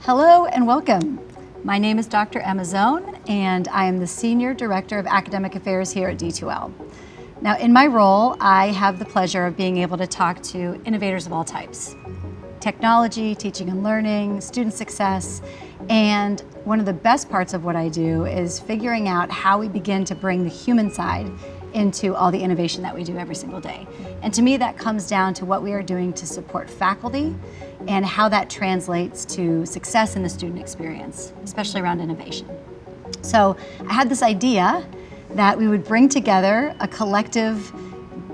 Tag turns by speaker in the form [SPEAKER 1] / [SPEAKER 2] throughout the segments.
[SPEAKER 1] Hello and welcome. My name is Dr. Emma Zone, and I am the Senior Director of Academic Affairs here at D2L. Now, in my role, I have the pleasure of being able to talk to innovators of all types. Technology, teaching and learning, student success, and one of the best parts of what I do is figuring out how we begin to bring the human side into all the innovation that we do every single day. And to me, that comes down to what we are doing to support faculty and how that translates to success in the student experience, especially around innovation. So I had this idea that we would bring together a collective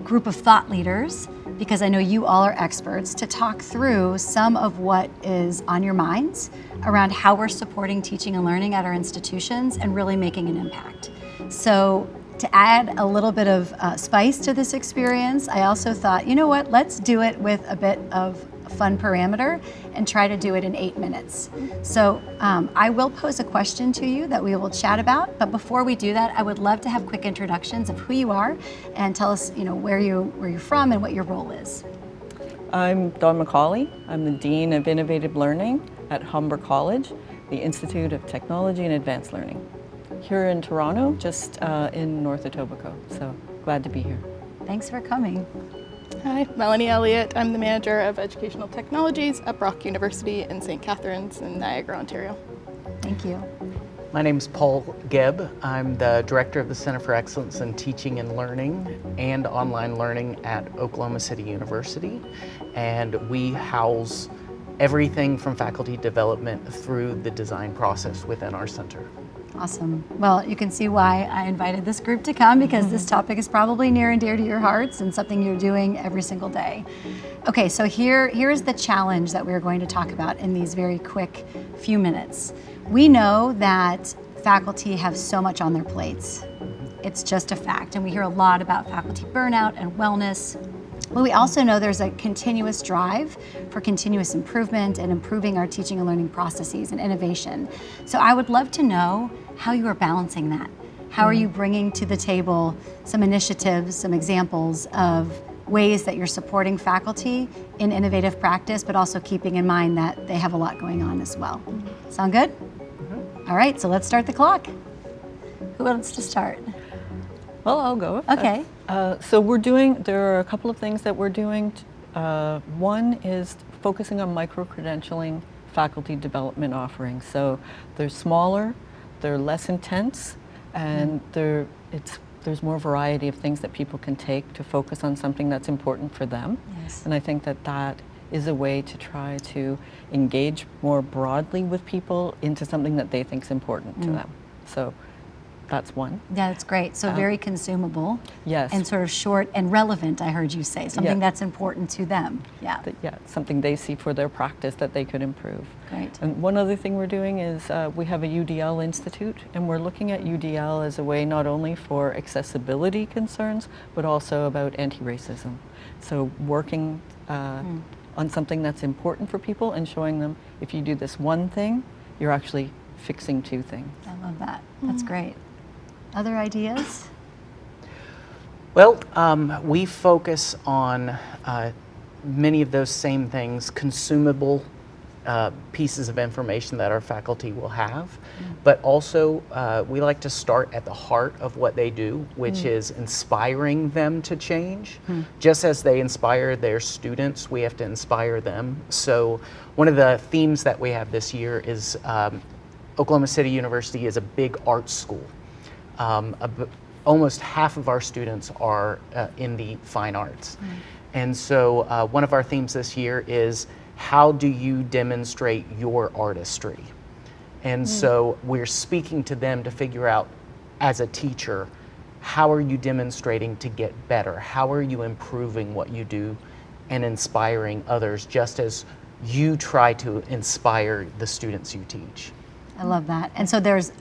[SPEAKER 1] group of thought leaders, because I know you all are experts, to talk through some of what is on your minds around how we're supporting teaching and learning at our institutions and really making an impact. So to add a little bit of spice to this experience, I also thought, you know what, let's do it with a bit of a fun parameter and try to do it in 8 minutes. So I will pose a question to you that we will chat about, but before we do that, I would love to have quick introductions of who you are and tell us, where you're from and what your role is.
[SPEAKER 2] I'm Dawn Macaulay. I'm the Dean of Innovative Learning at Humber College, the Institute of Technology and Advanced Learning, here in Toronto, just in North Etobicoke. So glad to be here.
[SPEAKER 1] Thanks for coming.
[SPEAKER 3] Hi, Melanie Elliott. I'm the Manager of Educational Technologies at Brock University in St. Catharines in Niagara, Ontario.
[SPEAKER 1] Thank you.
[SPEAKER 4] My name is Paul Gebb. I'm the Director of the Center for Excellence in Teaching and Learning and Online Learning at Oklahoma City University. And we house everything from faculty development through the design process within our center.
[SPEAKER 1] Awesome. Well, you can see why I invited this group to come, because this topic is probably near and dear to your hearts and something you're doing every single day. Okay, so here's the challenge that we're going to talk about in these very quick few minutes. We know that faculty have so much on their plates. It's just a fact, and we hear a lot about faculty burnout and wellness. But we also know there's a continuous drive for continuous improvement and improving our teaching and learning processes and innovation. So I would love to know how you are balancing that. How are you bringing to the table some initiatives, some examples of ways that you're supporting faculty in innovative practice, but also keeping in mind that they have a lot going on as well. Sound good? All right, so let's start the clock. Who wants to start?
[SPEAKER 2] Well, I'll go.
[SPEAKER 1] Okay.
[SPEAKER 2] So there are a couple of things that we're doing. One is focusing on micro-credentialing faculty development offerings. So they're smaller, they're less intense, and there's more variety of things that people can take to focus on something that's important for them.
[SPEAKER 1] Yes.
[SPEAKER 2] And I think that is a way to try to engage more broadly with people into something that they think is important to them. So that's one.
[SPEAKER 1] Yeah, that's great. So very consumable.
[SPEAKER 2] Yes.
[SPEAKER 1] And sort of short and relevant, I heard you say. Something that's important to them. Yeah.
[SPEAKER 2] Something they see for their practice that they could improve.
[SPEAKER 1] Great.
[SPEAKER 2] And one other thing we're doing is we have a UDL Institute, and we're looking at UDL as a way not only for accessibility concerns, but also about anti-racism. So working on something that's important for people and showing them if you do this one thing, you're actually fixing two things.
[SPEAKER 1] I love that. That's great. Other ideas?
[SPEAKER 4] Well, we focus on many of those same things, consumable pieces of information that our faculty will have, but also we like to start at the heart of what they do, which is inspiring them to change. Just as they inspire their students, we have to inspire them. So one of the themes that we have this year is Oklahoma City University is a big art school. Almost half of our students are in the fine arts. And so one of our themes this year is, how do you demonstrate your artistry? And so we're speaking to them to figure out, as a teacher, how are you demonstrating to get better? How are you improving what you do and inspiring others, just as you try to inspire the students you teach?
[SPEAKER 1] I love that. And so there's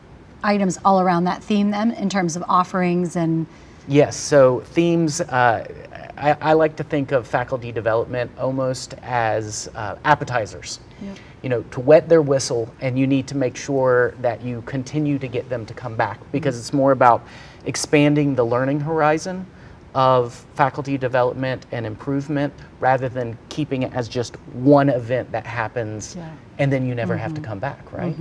[SPEAKER 1] items all around that theme then, in terms of offerings and...
[SPEAKER 4] Yes, so themes, I like to think of faculty development almost as appetizers. To wet their whistle, and you need to make sure that you continue to get them to come back, because it's more about expanding the learning horizon of faculty development and improvement rather than keeping it as just one event that happens and then you never have to come back, right?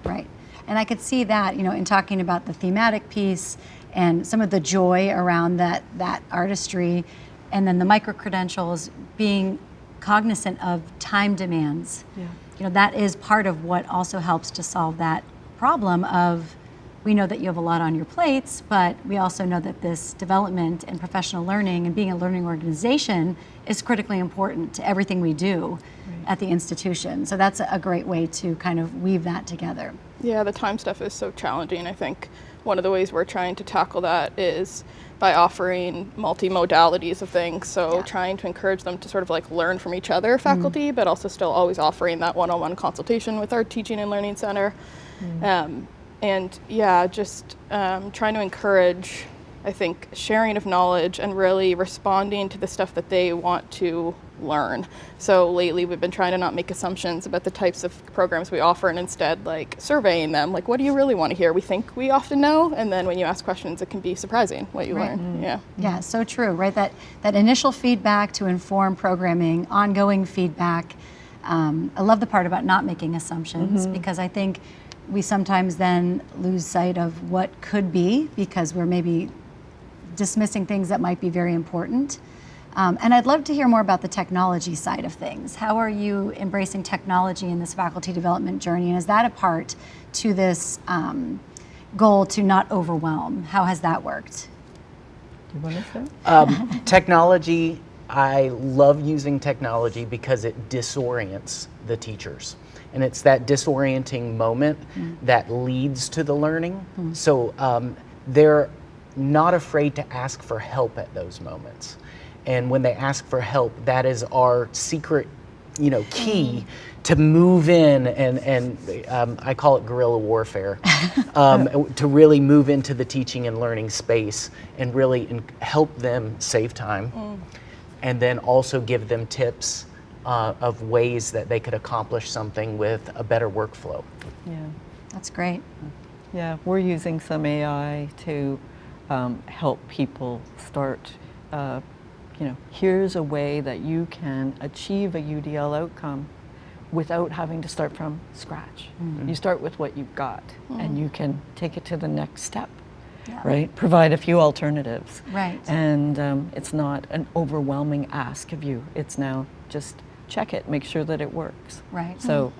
[SPEAKER 1] Right. And I could see that, in talking about the thematic piece and some of the joy around that artistry, and then the micro-credentials, being cognizant of time demands. That is part of what also helps to solve that problem of, we know that you have a lot on your plates, but we also know that this development and professional learning and being a learning organization is critically important to everything we do at the institution. So that's a great way to kind of weave that together.
[SPEAKER 3] Yeah, the time stuff is so challenging. I think one of the ways we're trying to tackle that is by offering multi-modalities of things. So trying to encourage them to sort of like learn from each other, faculty, but also still always offering that one-on-one consultation with our teaching and learning center. And yeah, just trying to encourage, I think, sharing of knowledge and really responding to the stuff that they want to learn. So lately we've been trying to not make assumptions about the types of programs we offer and instead like surveying them, like what do you really want to hear? We think we often know, and then when you ask questions it can be surprising what you learn. Yeah,
[SPEAKER 1] so true, right? That initial feedback to inform programming, ongoing feedback. I love the part about not making assumptions, because I think we sometimes then lose sight of what could be because we're maybe dismissing things that might be very important. And I'd love to hear more about the technology side of things. How are you embracing technology in this faculty development journey? And is that a part to this goal to not overwhelm? How has that worked?
[SPEAKER 2] Do you want to say?
[SPEAKER 4] Technology, I love using technology because it disorients the teachers. And it's that disorienting moment that leads to the learning. So they're not afraid to ask for help at those moments. And when they ask for help, that is our secret, key to move in and I call it guerrilla warfare, to really move into the teaching and learning space and really help them save time, and then also give them tips of ways that they could accomplish something with a better workflow.
[SPEAKER 2] Yeah,
[SPEAKER 1] That's great.
[SPEAKER 2] yeah, we're using some AI to help people start. Here's a way that you can achieve a UDL outcome without having to start from scratch. You start with what you've got, and you can take it to the next step, right? Provide a few alternatives.
[SPEAKER 1] Right.
[SPEAKER 2] And it's not an overwhelming ask of you. It's now just check it, make sure that it works.
[SPEAKER 1] Right.
[SPEAKER 2] So,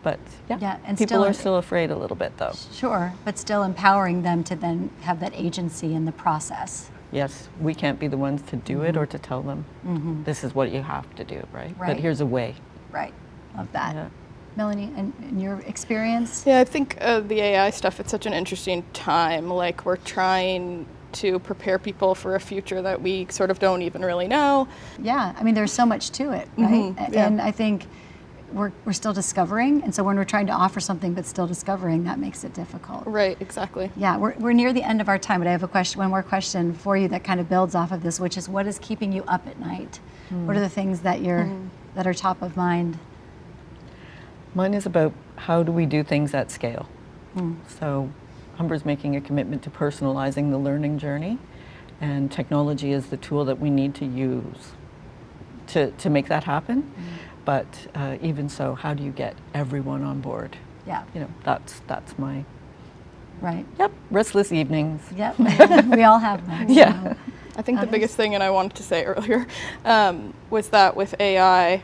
[SPEAKER 2] but
[SPEAKER 1] Yeah, and
[SPEAKER 2] people
[SPEAKER 1] still-
[SPEAKER 2] are still afraid a little bit though.
[SPEAKER 1] Sure, but still empowering them to then have that agency in the process.
[SPEAKER 2] Yes, we can't be the ones to do it or to tell them this is what you have to do, right?
[SPEAKER 1] Right.
[SPEAKER 2] But here's a way.
[SPEAKER 1] Right. Love that.
[SPEAKER 2] Yeah.
[SPEAKER 1] Melanie, in your experience?
[SPEAKER 3] Yeah, I think the AI stuff, it's such an interesting time. Like we're trying to prepare people for a future that we sort of don't even really know.
[SPEAKER 1] Yeah, I mean, there's so much to it, right?
[SPEAKER 3] Yeah.
[SPEAKER 1] And I think we're still discovering, and so when we're trying to offer something but still discovering, that makes it difficult.
[SPEAKER 3] Right, exactly.
[SPEAKER 1] Yeah, we're near the end of our time, but I have one more question for you that kind of builds off of this, which is, what is keeping you up at night? What are the things that that are top of mind?
[SPEAKER 2] Mine is about how do we do things at scale. So Humber's making a commitment to personalizing the learning journey, and technology is the tool that we need to use to make that happen. But even so, how do you get everyone on board?
[SPEAKER 1] Yeah.
[SPEAKER 2] That's my
[SPEAKER 1] Right.
[SPEAKER 2] restless evenings.
[SPEAKER 1] Yep. We all have them.
[SPEAKER 2] Yeah.
[SPEAKER 3] I think the biggest thing, and I wanted to say earlier, was that with AI,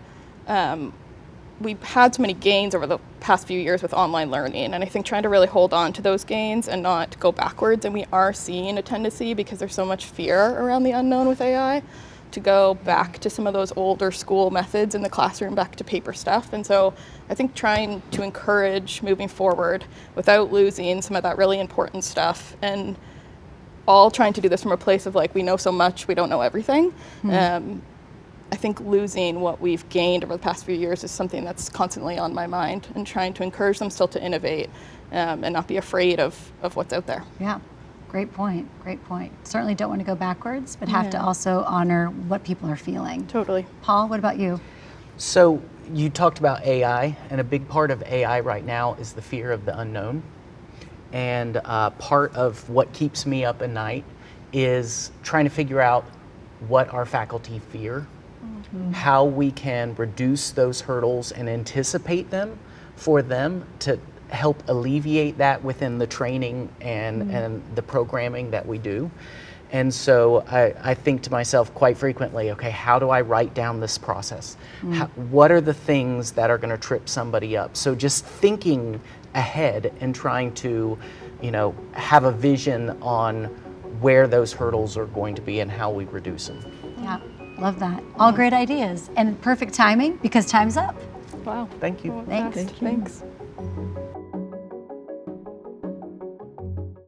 [SPEAKER 3] we've had so many gains over the past few years with online learning, and I think trying to really hold on to those gains and not go backwards, and we are seeing a tendency, because there's so much fear around the unknown with AI, to go back to some of those older school methods in the classroom, back to paper stuff. And so I think trying to encourage moving forward without losing some of that really important stuff, and all trying to do this from a place of like, we know so much, we don't know everything. I think losing what we've gained over the past few years is something that's constantly on my mind, and trying to encourage them still to innovate and not be afraid of what's out there.
[SPEAKER 1] Yeah. Great point. Great point. Certainly don't want to go backwards, but have to also honor what people are feeling.
[SPEAKER 3] Totally.
[SPEAKER 1] Paul, what about you?
[SPEAKER 4] So you talked about AI, and a big part of AI right now is the fear of the unknown. And part of what keeps me up at night is trying to figure out what our faculty fear, how we can reduce those hurdles and anticipate them for them to help alleviate that within the training and the programming that we do. And so I think to myself quite frequently, okay, how do I write down this process? What are the things that are going to trip somebody up? So just thinking ahead and trying to, have a vision on where those hurdles are going to be and how we reduce them.
[SPEAKER 1] Yeah, love that. All great ideas and perfect timing because time's up.
[SPEAKER 3] Wow.
[SPEAKER 4] Thank you.
[SPEAKER 3] Well,
[SPEAKER 1] Thanks.
[SPEAKER 3] fast. Thanks.